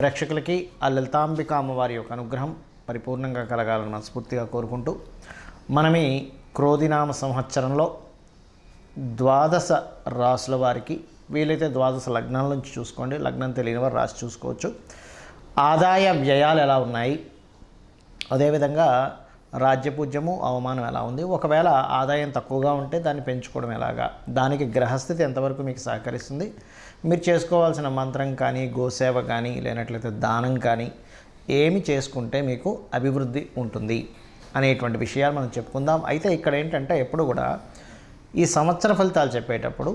ప్రేక్షకులకి ఆ లలితాంబిక అమ్మవారి యొక్క అనుగ్రహం పరిపూర్ణంగా కలగాలని మనస్ఫూర్తిగా కోరుకుంటూ మనం ఈ క్రోధినామ సంవత్సరంలో ద్వాదశ రాసుల వారికి వీలైతే ద్వాదశ లగ్నాల నుంచి చూసుకోండి, లగ్నం తెలియని వారు రాసి చూసుకోవచ్చు. ఆదాయ వ్యయాలు ఎలా ఉన్నాయి, అదేవిధంగా రాజ్యపూజ్యము అవమానం ఎలా ఉంది, ఒకవేళ ఆదాయం తక్కువగా ఉంటే దాన్ని పెంచుకోవడం ఎలాగా, దానికి గ్రహస్థితి ఎంతవరకు మీకు సహకరిస్తుంది, మీరు చేసుకోవాల్సిన మంత్రం కానీ గోసేవ కానీ లేనట్లయితే దానం కానీ ఏమి చేసుకుంటే మీకు అభివృద్ధి ఉంటుంది అనేటువంటి విషయాలు మనం చెప్పుకుందాం. అయితే ఇక్కడ ఏంటంటే ఎప్పుడు కూడా ఈ సంవత్సర ఫలితాలు చెప్పేటప్పుడు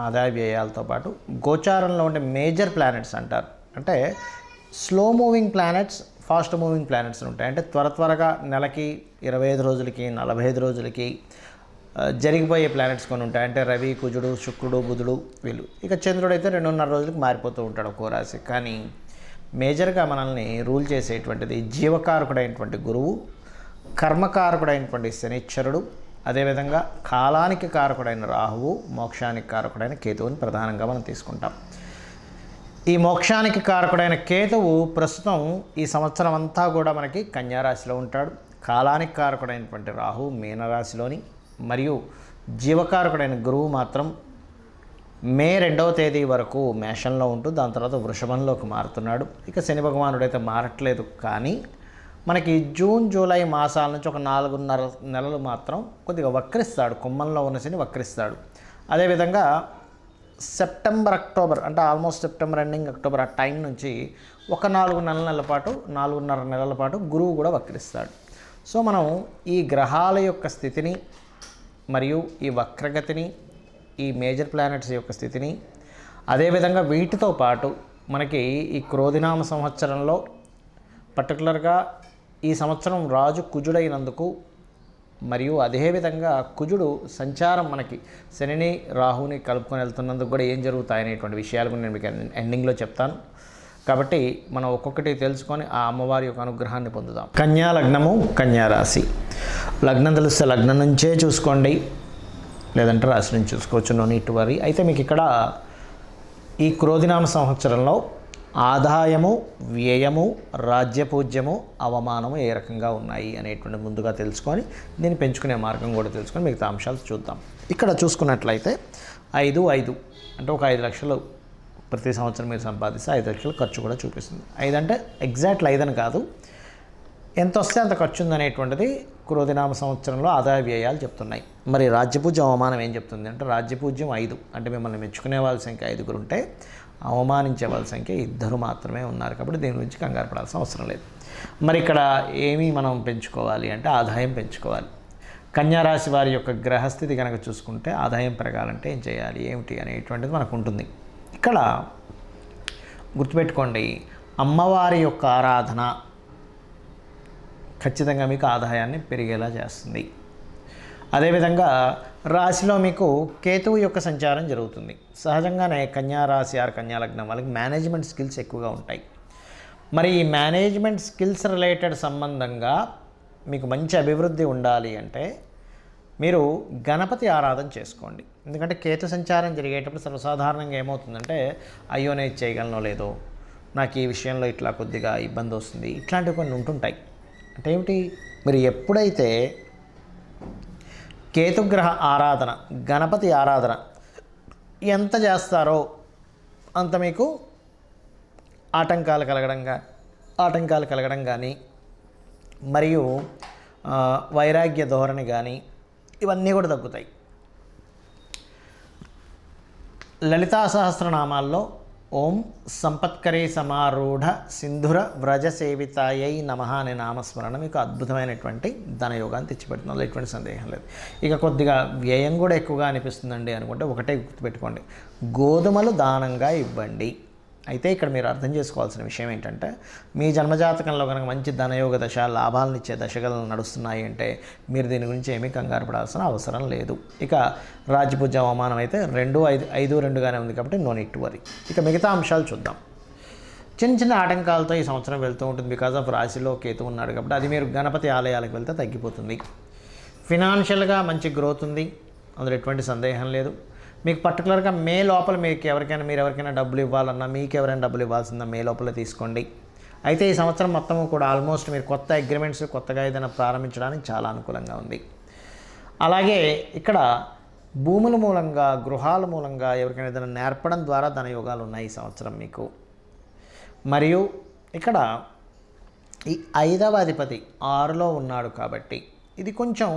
ఆదాయ వ్యయాలతో పాటు గోచారంలో ఉండే మేజర్ ప్లానెట్స్ అంటారు. అంటే slow moving planets, fast moving planets ఉంటాయి. అంటే త్వరగా నెలకి 25 రోజులకి 45 రోజులకి జరిగిపోయే ప్లానెట్స్ కొన్ని ఉంటాయి. అంటే రవి, కుజుడు, శుక్రుడు, బుధుడు వీళ్ళు. ఇక చంద్రుడు అయితే 2.5 రోజులకి మారిపోతూ ఉంటాడు ఒక్కో రాశి. కానీ మేజర్గా మనల్ని రూల్ చేసేటువంటిది జీవకారకుడైనటువంటి గురువు, కర్మకారకుడైనటువంటి శనిశ్చరుడు, అదేవిధంగా కాలానికి కారకుడైన రాహువు, మోక్షానికి కారకుడైన కేతువుని ప్రధానంగా మనం తీసుకుంటాం. ఈ మోక్షానికి కారకుడైన కేతువు ప్రస్తుతం ఈ సంవత్సరం అంతా కూడా మనకి కన్యారాశిలో ఉంటాడు. కాలానికి కారకుడైనటువంటి రాహు మీనరాశిలోని, మరియు జీవకారకుడైన గురువు మాత్రం మే 2వ తేదీ వరకు మేషంలో ఉంటూ దాని తర్వాత వృషభంలోకి మారుతున్నాడు. ఇక శని భగవానుడు అయితే మారట్లేదు, కానీ మనకి జూన్ జూలై మాసాల నుంచి ఒక 4.5 నెలలు మాత్రం కొద్దిగా వక్రిస్తాడు. కుంభంలో ఉన్న శని వక్రిస్తాడు. అదేవిధంగా సెప్టెంబర్ అక్టోబర్, అంటే ఆల్మోస్ట్ సెప్టెంబర్ ఎండింగ్ అక్టోబర్ ఆ టైం నుంచి ఒక 4.5 నెలల పాటు గురువు కూడా వక్రిస్తాడు. సో మనం ఈ గ్రహాల యొక్క స్థితిని మరియు ఈ వక్రగతిని, ఈ మేజర్ ప్లానెట్స్ యొక్క స్థితిని, అదేవిధంగా వీటితో పాటు మనకి ఈ క్రోధినామ సంవత్సరంలో పర్టికులర్గా ఈ సంవత్సరం రాజు కుజుడైనందుకు, మరియు అదేవిధంగా కుజుడు సంచారం మనకి శనిని రాహుని కలుపుకొని వెళ్తున్నందుకు కూడా ఏం జరుగుతాయనేటువంటి విషయాలు కూడా నేను మీకు ఎండింగ్లో చెప్తాను. కాబట్టి మనం ఒక్కొక్కటి తెలుసుకొని ఆ అమ్మవారి యొక్క అనుగ్రహాన్ని పొందుదాం. కన్యా లగ్నము, కన్యా రాశి. లగ్నం తెలిస్తే లగ్నం నుంచే చూసుకోండి, లేదంటే రాశి నుంచి చూసుకోవచ్చు, నో నీడ్ టు వరీ. అయితే మీకు ఇక్కడ ఈ క్రోధినామ సంవత్సరంలో ఆదాయము, వ్యయము, రాజ్యపూజ్యము, అవమానము ఏ రకంగా ఉన్నాయి అనేటువంటి ముందుగా తెలుసుకొని దీన్ని పెంచుకునే మార్గం కూడా తెలుసుకొని మిగతా అంశాలు చూద్దాం. ఇక్కడ చూసుకున్నట్లయితే 5 అంటే ఒక 5 లక్షలు ప్రతి సంవత్సరం మీరు సంపాదిస్తే 5 లక్షలు ఖర్చు కూడా చూపిస్తుంది. 5 అంటే ఎగ్జాక్ట్లీ 5 అని కాదు, ఎంత వస్తే అంత ఖర్చు ఉందనేటువంటిది క్రోధినామ సంవత్సరంలో ఆదాయ వ్యయాలు చెప్తున్నాయి. మరి రాజ్యపూజ్యం అవమానం ఏం చెప్తుంది అంటే రాజ్యపూజ్యం 5 అంటే మిమ్మల్ని మెచ్చుకునే వాళ్ళ సంఖ్య 5 ఉంటే అవమానించే వాళ్ళ సంఖ్య 2 మాత్రమే ఉన్నారు. కాబట్టి దీని గురించి కంగారు పడాల్సిన అవసరం లేదు. మరి ఇక్కడ ఏమి మనం పెంచుకోవాలి అంటే ఆదాయం పెంచుకోవాలి. కన్యారాశి వారి యొక్క గ్రహస్థితి కనుక చూసుకుంటే ఆదాయం పెరగాలంటే ఏం చేయాలి, ఏమిటి అనేటువంటిది మనకు ఉంటుంది. ఇక్కడ గుర్తుపెట్టుకోండి, అమ్మవారి యొక్క ఆరాధన ఖచ్చితంగా మీకు ఆదాయాన్ని పెరిగేలా చేస్తుంది. అదేవిధంగా రాశిలో మీకు కేతువు యొక్క సంచారం జరుగుతుంది. సహజంగానే కన్యా రాశి ఆర్ కన్యా లగ్నం వాళ్ళకి మేనేజ్మెంట్ స్కిల్స్ ఎక్కువగా ఉంటాయి. మరి ఈ మేనేజ్మెంట్ స్కిల్స్ రిలేటెడ్ సంబంధంగా మీకు మంచి అభివృద్ధి ఉండాలి అంటే మీరు గణపతి ఆరాధన చేసుకోండి. ఎందుకంటే కేతు సంచారం జరిగేటప్పుడు సర్వసాధారణంగా ఏమవుతుందంటే అయ్యో నేను చేయగలనో లేదో, నాకు ఈ విషయంలో ఇట్లా కొద్దిగా ఇబ్బంది వస్తుంది, ఇట్లాంటివి కొన్ని ఉంటుంటాయి. అంటే ఏమిటి, మీరు ఎప్పుడైతే కేతుగ్రహ ఆరాధన, గణపతి ఆరాధన ఎంత చేస్తారో అంత మీకు ఆటంకాలు కలగడం కానీ మరియు వైరాగ్య ధోరణి కానీ ఇవన్నీ కూడా తగ్గుతాయి. లలితా సహస్రనామాల్లో ఓం సంపత్కరే సమారూఢ సింధుర వ్రజ సేవితాయై నమః అనే నామస్మరణ మీకు అద్భుతమైనటువంటి ధనయోగాన్ని తెచ్చిపెడుతుంది, ఎటువంటి సందేహం లేదు. ఇక కొద్దిగా వ్యయం కూడా ఎక్కువగా అనిపిస్తుందండి అనుకుంటే ఒకటే గుర్తుపెట్టుకోండి, గోధుమలు దానంగా ఇవ్వండి. అయితే ఇక్కడ మీరు అర్థం చేసుకోవాల్సిన విషయం ఏంటంటే మీ జన్మజాతకంలో కనుక మంచి ధనయోగ దశ, లాభాలను ఇచ్చే దశలు నడుస్తున్నాయి అంటే మీరు దీని గురించి ఏమీ కంగారు పడాల్సిన అవసరం లేదు. ఇక రాజ్యపూజ్య అవమానం అయితే 5-2గానే ఉంది కాబట్టి నో నీడ్ టు వరీ. ఇక మిగతా అంశాలు చూద్దాం. చిన్న ఆటంకాలతో ఈ సంవత్సరం వెళ్తూ ఉంటుంది. బికాజ్ ఆఫ్ రాశిలో కేతు ఉన్నాడు కాబట్టి అది మీరు గణపతి ఆలయాలకు వెళ్తే తగ్గిపోతుంది. ఫినాన్షియల్గా మంచి గ్రోత్ ఉంది, అందులో ఎటువంటి సందేహం లేదు. మీకు పర్టికులర్గా మే లోపల మీకు ఎవరికైనా డబ్బులు ఇవ్వాలన్నా, మీకు ఎవరైనా డబ్బులు ఇవ్వాల్సిందా మే లోపల తీసుకోండి. అయితే ఈ సంవత్సరం మొత్తం కూడా ఆల్మోస్ట్ మీరు కొత్త అగ్రిమెంట్స్ కొత్తగా ఏదైనా ప్రారంభించడానికి చాలా అనుకూలంగా ఉంది. అలాగే ఇక్కడ భూముల మూలంగా, గృహాల మూలంగా ఎవరికైనా ఏదైనా నేర్పడం ద్వారా ధన యోగాలు ఉన్నాయి ఈ సంవత్సరం మీకు. మరియు ఇక్కడ ఈ 5వ అధిపతి 6లో ఉన్నాడు కాబట్టి ఇది కొంచెం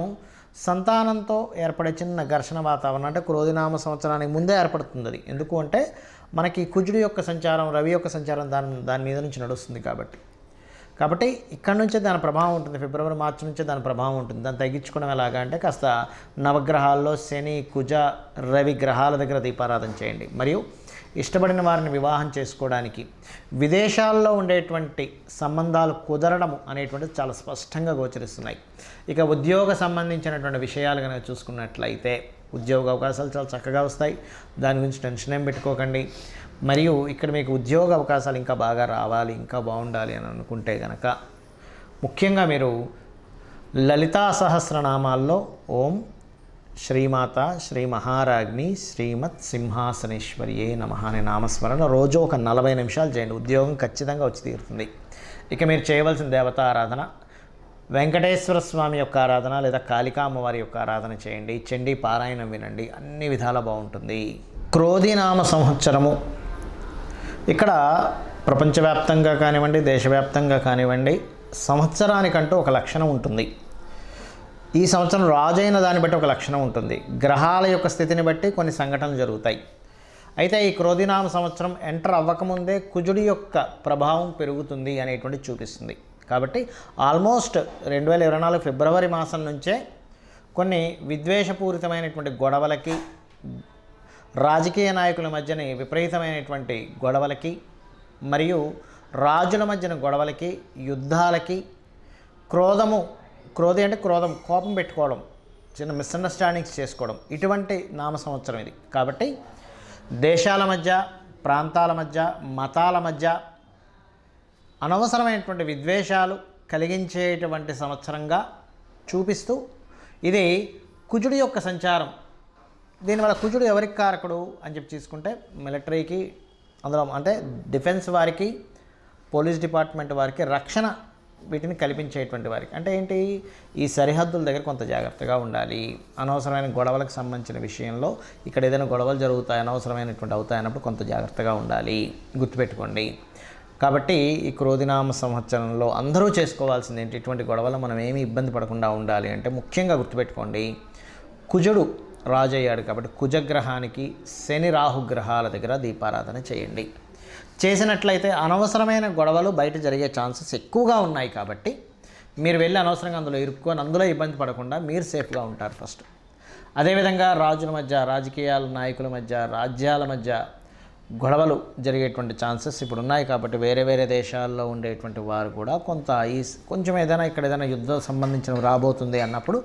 సంతానంతో ఏర్పడే చిన్న ఘర్షణ వాతావరణం, అంటే క్రోధినామ సంవత్సరానికి ముందే ఏర్పడుతుంది అది. ఎందుకు అంటే మనకి కుజుడు యొక్క సంచారం, రవి యొక్క సంచారం దాని మీద నుంచి నడుస్తుంది కాబట్టి ఇక్కడ నుంచే దాని ప్రభావం ఉంటుంది. ఫిబ్రవరి, మార్చి నుంచే దాని ప్రభావం ఉంటుంది. దాన్ని తగ్గించుకోవడం ఎలాగా అంటే కాస్త నవగ్రహాల్లో శని, కుజ, రవి గ్రహాల దగ్గర దీపారాధన చేయండి. మరియు ఇష్టపడిన వారిని వివాహం చేసుకోవడానికి విదేశాల్లో ఉండేటువంటి సంబంధాలు కుదరడము అనేటువంటిది చాలా స్పష్టంగా గోచరిస్తున్నాయి. ఇక ఉద్యోగ సంబంధించినటువంటి విషయాలు కనుక చూసుకున్నట్లయితే ఉద్యోగ అవకాశాలు చాలా చక్కగా వస్తాయి. దాని గురించి టెన్షన్ ఏం పెట్టుకోకండి. మరియు ఇక్కడ మీకు ఉద్యోగ అవకాశాలు ఇంకా బాగా రావాలి, ఇంకా బాగుండాలి అని అనుకుంటే కనుక ముఖ్యంగా మీరు లలితా సహస్రనామాల్లో ఓం శ్రీమాత శ్రీ మహారాజ్ని శ్రీమత్ సింహాసనేశ్వర్యే నమః అనే నామస్మరణ రోజు ఒక 40 నిమిషాలు చేయండి. ఉద్యోగం ఖచ్చితంగా వచ్చి తీరుతుంది. ఇక మీరు చేయవలసిన దేవతా ఆరాధన వెంకటేశ్వర స్వామి యొక్క ఆరాధన లేదా కాళికా అమ్మవారి యొక్క ఆరాధన చేయండి. చండీ పారాయణం వినండి, అన్ని విధాలా బాగుంటుంది. క్రోధినామ సంవత్సరము ఇక్కడ ప్రపంచవ్యాప్తంగా కానివ్వండి, దేశవ్యాప్తంగా కానివ్వండి, సంవత్సరానికంటూ ఒక లక్షణం ఉంటుంది. ఈ సంవత్సరం రాజైన దాన్ని బట్టి ఒక లక్షణం ఉంటుంది. గ్రహాల యొక్క స్థితిని బట్టి కొన్ని సంఘటనలు జరుగుతాయి. అయితే ఈ క్రోధినామ సంవత్సరం ఎంటర్ అవ్వకముందే కుజుడి యొక్క ప్రభావం పెరుగుతుంది అనేటువంటి చూపిస్తుంది. కాబట్టి ఆల్మోస్ట్ 2024 ఫిబ్రవరి మాసం నుంచే కొన్ని విద్వేషపూరితమైనటువంటి గొడవలకి, రాజకీయ నాయకుల మధ్యన విపరీతమైనటువంటి గొడవలకి, మరియు రాజుల మధ్యన గొడవలకి, యుద్ధాలకి, క్రోధి అంటే క్రోధం, కోపం పెట్టుకోవడం, చిన్న మిస్అండర్స్టాండింగ్స్ చేసుకోవడం, ఇటువంటి నామ సంవత్సరం ఇది. కాబట్టి దేశాల మధ్య, ప్రాంతాల మధ్య, మతాల మధ్య అనవసరమైనటువంటి విద్వేషాలు కలిగించేటువంటి సంవత్సరంగా చూపిస్తూ, ఇది కుజుడి యొక్క సంచారం. దీనివల్ల కుజుడు ఎవరికి కారకుడు అని చెప్పి తీసుకుంటే మిలిటరీకి, అందులో అంటే డిఫెన్స్ వారికి, పోలీస్ డిపార్ట్మెంట్ వారికి, రక్షణ వీటిని కల్పించేటువంటి వారికి. అంటే ఏంటి, ఈ సరిహద్దుల దగ్గర కొంత జాగ్రత్తగా ఉండాలి. అనవసరమైన గొడవలకు సంబంధించిన విషయంలో ఇక్కడ ఏదైనా గొడవలు జరుగుతాయి, అనవసరమైనటువంటి అవుతాయన్నప్పుడు కొంత జాగ్రత్తగా ఉండాలి, గుర్తుపెట్టుకోండి. కాబట్టి ఈ క్రోధినామ సంవత్సరంలో అందరూ చేసుకోవాల్సింది ఏంటి, ఇటువంటి గొడవలు మనం ఏమీ ఇబ్బంది పడకుండా ఉండాలి అంటే ముఖ్యంగా గుర్తుపెట్టుకోండి, కుజుడు రాజయ్యాడు కాబట్టి కుజగ్రహానికి శని రాహు గ్రహాల దగ్గర దీపారాధన చేయండి. చేసినట్లయితే అనవసరమైన గొడవలు బయట జరిగే ఛాన్సెస్ ఎక్కువగా ఉన్నాయి. కాబట్టి మీరు వెళ్ళి అనవసరంగా అందులో ఇరుక్కొని అందులో ఇబ్బంది పడకుండా మీరు సేఫ్గా ఉంటారు ఫస్ట్. అదేవిధంగా రాజుల మధ్య, రాజకీయాల నాయకుల మధ్య, రాజ్యాల మధ్య గొడవలు జరిగేటువంటి ఛాన్సెస్ ఇప్పుడు ఉన్నాయి. కాబట్టి వేరే వేరే దేశాల్లో ఉండేటువంటి వారు కూడా కొంచెం ఏదైనా ఇక్కడ ఏదైనా యుద్ధం సంబంధించినవి రాబోతుంది అన్నప్పుడు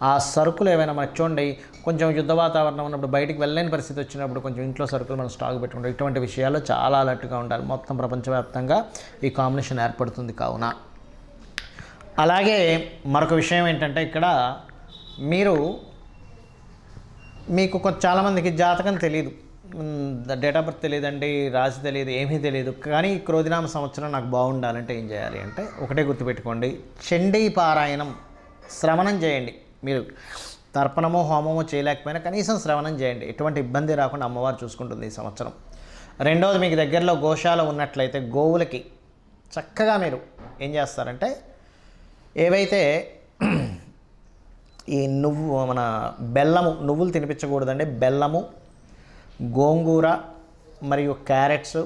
ఆ సరుకులు ఏవైనా మనకు చూడండి, కొంచెం యుద్ధ వాతావరణం ఉన్నప్పుడు బయటికి వెళ్ళలేని పరిస్థితి వచ్చినప్పుడు కొంచెం ఇంట్లో సరుకులు మనం స్టాక్ పెట్టుకుంటాం. ఇటువంటి విషయాల్లో చాలా అలర్ట్గా ఉండాలి. మొత్తం ప్రపంచవ్యాప్తంగా ఈ కాంబినేషన్ ఏర్పడుతుంది కావున. అలాగే మరొక విషయం ఏంటంటే ఇక్కడ మీకు చాలామందికి జాతకం తెలియదు, డేట్ ఆఫ్ బర్త్ తెలియదండి, రాశి తెలియదు, ఏమీ తెలియదు. కానీ క్రోధినామ సంవత్సరం నాకు బాగుండాలంటే ఏం చేయాలి అంటే ఒకటే గుర్తుపెట్టుకోండి, చండీ పారాయణం శ్రవణం చేయండి. మీరు తర్పణమో హోమమో చేయలేకపోయినా కనీసం శ్రవణం చేయండి. ఎటువంటి ఇబ్బంది రాకుండా అమ్మవారు చూసుకుంటుంది ఈ సంవత్సరం. రెండవది, మీకు దగ్గరలో గోశాల ఉన్నట్లయితే గోవులకి చక్కగా మీరు ఏం చేస్తారంటే ఏవైతే ఈ మన నువ్వులు తినిపించకూడదండి. బెల్లము, గోంగూర మరియు క్యారెట్స్,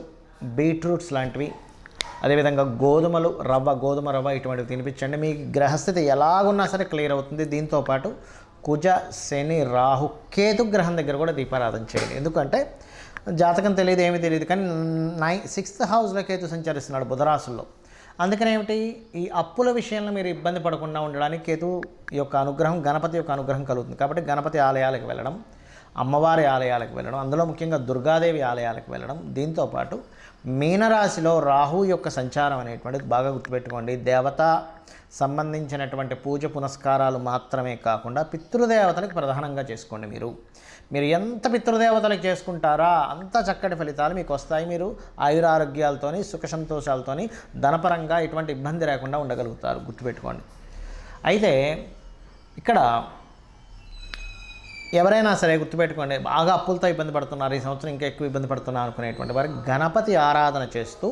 బీట్రూట్స్ లాంటివి, అదేవిధంగా గోధుమ రవ్వ ఇటువంటివి తినిపించండి. మీ గ్రహస్థితి ఎలాగున్నా సరే క్లియర్ అవుతుంది. దీంతోపాటు కుజ, శని, రాహు, కేతు గ్రహం దగ్గర కూడా దీపారాధన చేయండి. ఎందుకంటే జాతకం తెలియదు, ఏమీ తెలియదు, కానీ 6th హౌస్లో కేతు సంచరిస్తున్నాడు బుధరాశుల్లో. అందుకని ఏమిటి, ఈ అప్పుల విషయంలో మీరు ఇబ్బంది పడకుండా ఉండడానికి కేతు యొక్క అనుగ్రహం, గణపతి యొక్క అనుగ్రహం కలుగుతుంది. కాబట్టి గణపతి ఆలయాలకు వెళ్ళడం, అమ్మవారి ఆలయాలకు వెళ్ళడం, అందులో ముఖ్యంగా దుర్గాదేవి ఆలయాలకు వెళ్ళడం. దీంతోపాటు మీనరాశిలో రాహు యొక్క సంచారం అనేటువంటిది బాగా గుర్తుపెట్టుకోండి. దేవత సంబంధించినటువంటి పూజ పునస్కారాలు మాత్రమే కాకుండా పితృదేవతలకు ప్రధానంగా చేసుకోండి. మీరు మీరు ఎంత పితృదేవతలకు చేసుకుంటారా అంత చక్కటి ఫలితాలు మీకు వస్తాయి. మీరు ఆయురారోగ్యాలతోని సుఖ సంతోషాలతోని ధనపరంగా ఎటువంటి ఇబ్బంది లేకుండా ఉండగలుగుతారు, గుర్తుపెట్టుకోండి. అయితే ఇక్కడ ఎవరైనా సరే గుర్తుపెట్టుకోండి, బాగా అప్పులతో ఇబ్బంది పడుతున్నారు, ఈ సంవత్సరం ఇంకా ఎక్కువ ఇబ్బంది పడుతున్నారు అనుకునేటువంటి వారికి గణపతి ఆరాధన చేస్తూ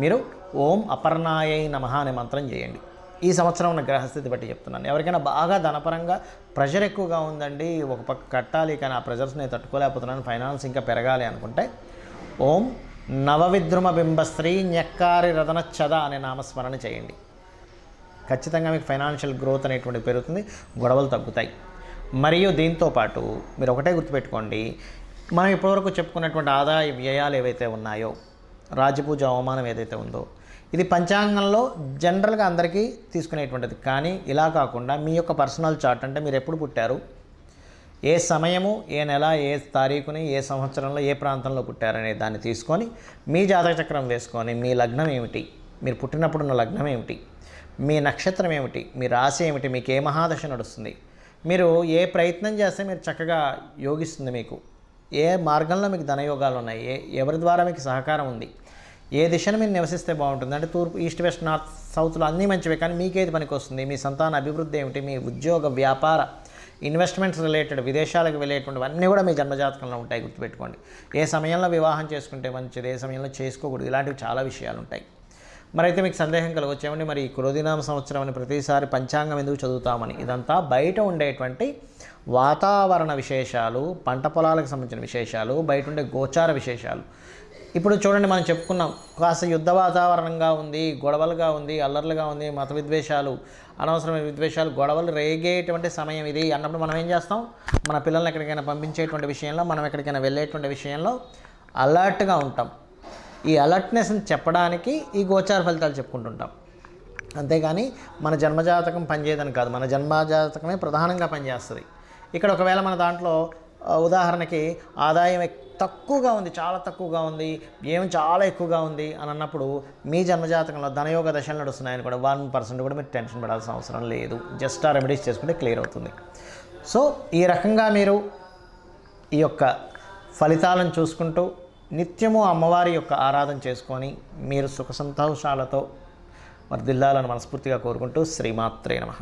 మీరు ఓం అపర్ణాయై నమః అనే మంత్రం చేయండి. ఈ సంవత్సరం ఉన్న గ్రహస్థితి బట్టి చెప్తున్నాను. ఎవరికైనా బాగా ధనపరంగా ప్రెషర్ ఎక్కువగా ఉందండి, ఒక పక్క కట్టాలి కానీ ఆ ప్రెషర్స్ నేను తట్టుకోలేకపోతున్నాను, ఫైనాన్స్ ఇంకా పెరగాలి అనుకుంటే ఓం నవవిద్రుమ బింబశ్రీ న్యక్కారి రదనచ్చద అనే నామస్మరణ చేయండి. ఖచ్చితంగా మీకు ఫైనాన్షియల్ గ్రోత్ అనేటువంటి పెరుగుతుంది, గొడవలు తగ్గుతాయి. మరియు దీంతోపాటు మీరు ఒకటే గుర్తుపెట్టుకోండి, మనం ఇప్పటివరకు చెప్పుకున్నటువంటి ఆదాయ వ్యయాలు ఏవైతే ఉన్నాయో, రాజపూజ అవమానం ఏదైతే ఉందో, ఇది పంచాంగంలో జనరల్గా అందరికీ తీసుకునేటువంటిది. కానీ ఇలా కాకుండా మీ యొక్క పర్సనల్ చార్ట్, అంటే మీరు ఎప్పుడు పుట్టారు, ఏ సమయము, ఏ నెల, ఏ తారీఖుని, ఏ సంవత్సరంలో, ఏ ప్రాంతంలో పుట్టారనే దాన్ని తీసుకొని మీ జాతక చక్రం వేసుకొని మీ లగ్నం ఏమిటి, మీరు పుట్టినప్పుడున్న లగ్నం ఏమిటి, మీ నక్షత్రం ఏమిటి, మీ రాశి ఏమిటి, మీకు ఏ మహాదశ నడుస్తుంది, మీరు ఏ ప్రయత్నం చేస్తే మీరు చక్కగా యోగిస్తుంది, మీకు ఏ మార్గంలో మీకు ధనయోగాలు ఉన్నాయి, ఎవరి ద్వారా మీకు సహకారం ఉంది, ఏ దిశను మీరు నివసిస్తే బాగుంటుంది, అంటే తూర్పు, ఈస్ట్, వెస్ట్, నార్త్, సౌత్లో అన్నీ మంచివే, కానీ మీకేది పనికి వస్తుంది, మీ సంతాన అభివృద్ధి ఏమిటి, మీ ఉద్యోగ వ్యాపార ఇన్వెస్ట్మెంట్స్ రిలేటెడ్ విదేశాలకు వెళ్ళేటువంటివి అన్నీ కూడా మీ జన్మజాతకంలో ఉంటాయి, గుర్తుపెట్టుకోండి. ఏ సమయంలో వివాహం చేసుకుంటే మంచిది, ఏ సమయంలో చేసుకోకూడదు, ఇలాంటివి చాలా విషయాలు ఉంటాయి. మరైతే మీకు సందేహం కలగొచ్చేమండి, మరి ఈ క్రోధినామ సంవత్సరం అని ప్రతిసారి పంచాంగం ఎందుకు చదువుతామని. ఇదంతా బయట ఉండేటువంటి వాతావరణ విశేషాలు, పంట పొలాలకు సంబంధించిన విశేషాలు, బయట ఉండే గోచార విశేషాలు. ఇప్పుడు చూడండి, మనం చెప్పుకున్నాం, కాస్త యుద్ధ వాతావరణంగా ఉంది, గొడవలుగా ఉంది, అల్లర్లుగా ఉంది, మత విద్వేషాలు, అనవసరమైన విద్వేషాలు, గొడవలు రేగేటువంటి సమయం ఇది అన్నప్పుడు మనం ఏం చేస్తాం, మన పిల్లల్ని ఎక్కడికైనా పంపించేటువంటి విషయంలో, మనం ఎక్కడికైనా వెళ్ళేటువంటి విషయంలో అలర్ట్గా ఉంటాం. ఈ అలర్ట్నెస్ని చెప్పడానికి ఈ గోచార ఫలితాలు చెప్పుకుంటుంటాం. అంతేగాని మన జన్మజాతకం పనిచేయదని కాదు, మన జన్మజాతకమే ప్రధానంగా పనిచేస్తుంది. ఇక్కడ ఒకవేళ మన దాంట్లో ఉదాహరణకి ఆదాయం తక్కువగా ఉంది, చాలా తక్కువగా ఉంది, వ్యయం చాలా ఎక్కువగా ఉంది అని అన్నప్పుడు మీ జన్మజాతకంలో ధనయోగ దశలు నడుస్తున్నాయని కూడా 1% కూడా మీరు టెన్షన్ పడాల్సిన అవసరం లేదు. జస్ట్ ఆ రెమెడీస్ చేసుకుంటే క్లియర్ అవుతుంది. సో ఈ రకంగా మీరు ఈ యొక్క ఫలితాలను చూసుకుంటూ నిత్యము అమ్మవారి యొక్క ఆరాధన చేసుకొని మీరు సుఖ సంతోషాలతో వర్ధిల్లాలని మనస్ఫూర్తిగా కోరుకుంటూ శ్రీమాత్రే నమః.